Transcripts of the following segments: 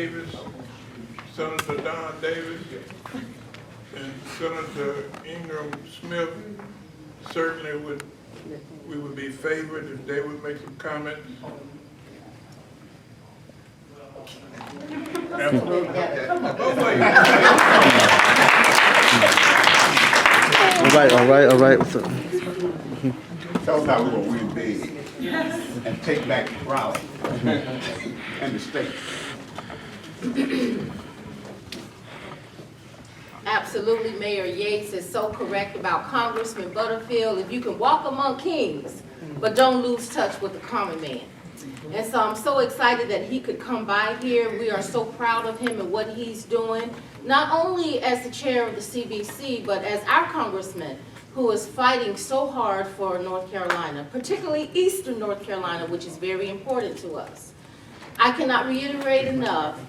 Davis, Senator Don Davis, and Senator Ingram Smith certainly we would be favored if they would make some comments. Absolutely. All right. Tell us how we're going to win big and take back Raleigh and the state. Absolutely, Mayor Yates is so correct about Congressman Butterfield. If you can walk among kings, but don't lose touch with the common man. And so I'm so excited that he could come by here. We are so proud of him and what he's doing, not only as the chair of the CBC, but as our congressman who is fighting so hard for North Carolina, particularly Eastern North Carolina, which is very important to us. I cannot reiterate enough,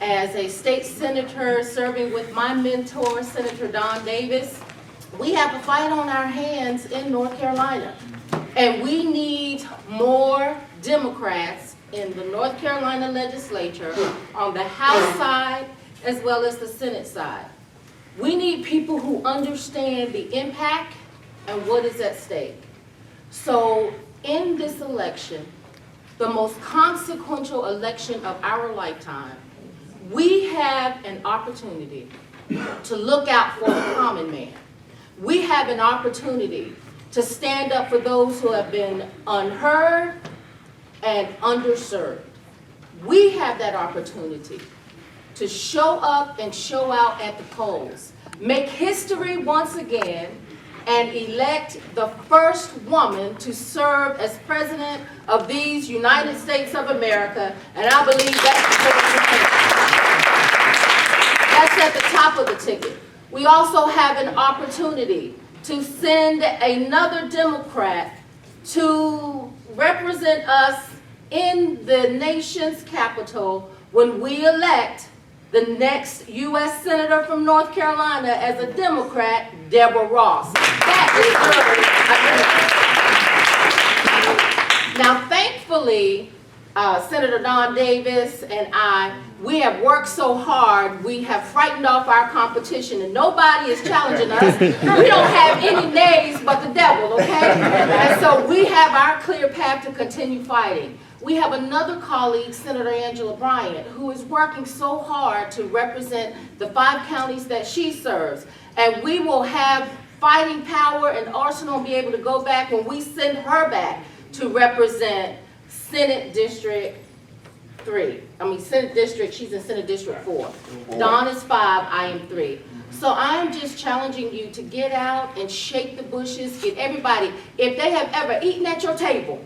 as a state senator serving with my mentor, Senator Don Davis, we have a fight on our hands in North Carolina. And we need more Democrats in the North Carolina legislature on the House side as well as the Senate side. We need people who understand the impact and what is at stake. So in this election, the most consequential election of our lifetime, we have an opportunity to look out for the common man. We have an opportunity to stand up for those who have been unheard and underserved. We have that opportunity to show up and show out at the polls, make history once again, and elect the first woman to serve as president of these United States of America, and I believe that's at the top of the ticket. We also have an opportunity to send another Democrat to represent us in the nation's capital when we elect the next U.S. Senator from North Carolina as a Democrat, Deborah Ross. That is her. Now, thankfully, Senator Don Davis and I, we have worked so hard, we have frightened off our competition, and nobody is challenging us. We don't have any nays but the devil, okay? And so we have our clear path to continue fighting. We have another colleague, Senator Angela Bryant, who is working so hard to represent the 5 counties that she serves. And we will have fighting power and arsenal and be able to go back when we send her back to represent Senate District 3. Senate District, she's in Senate District 4. Dawn is 5, I am 3. So I'm just challenging you to get out and shake the bushes, get everybody, if they have ever eaten at your table,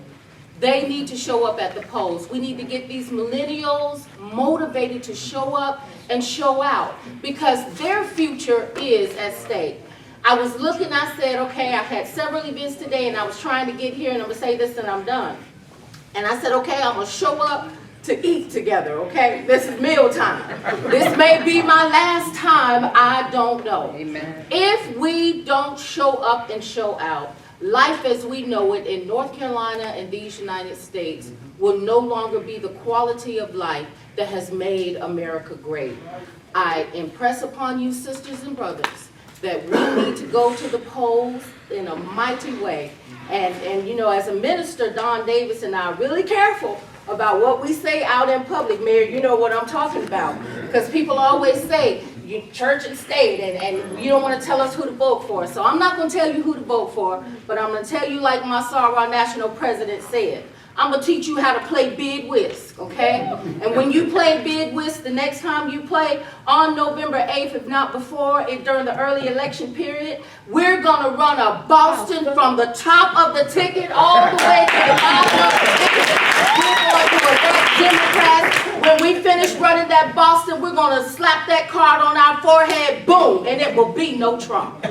they need to show up at the polls. We need to get these millennials motivated to show up and show out because their future is at stake. I was looking, I said, okay, I had several events today and I was trying to get here and I'm gonna say this and I'm done. And I said, okay, I'm gonna show up to eat together, okay? This is meal time. This may be my last time, I don't know. Amen. If we don't show up and show out, life as we know it in North Carolina and these United States will no longer be the quality of life that has made America great. I impress upon you, sisters and brothers, that we need to go to the polls in a mighty way. And you know, as a minister, Don Davis and I are really careful about what we say out in public. Mayor, you know what I'm talking about. Because people always say, you church and state, and you don't want to tell us who to vote for. So I'm not going to tell you who to vote for, but I'm going to tell you like my Sarah national president said. I'm going to teach you how to play bid whist, okay? And when you play bid whist, the next time you play on November 8th, if not before, during the early election period, we're going to run a Boston from the top of the ticket all the way to the bottom of the ticket. We're going to elect Democrats. When we finish running that Boston, we're going to slap that card on our forehead, boom, and it will be no Trump.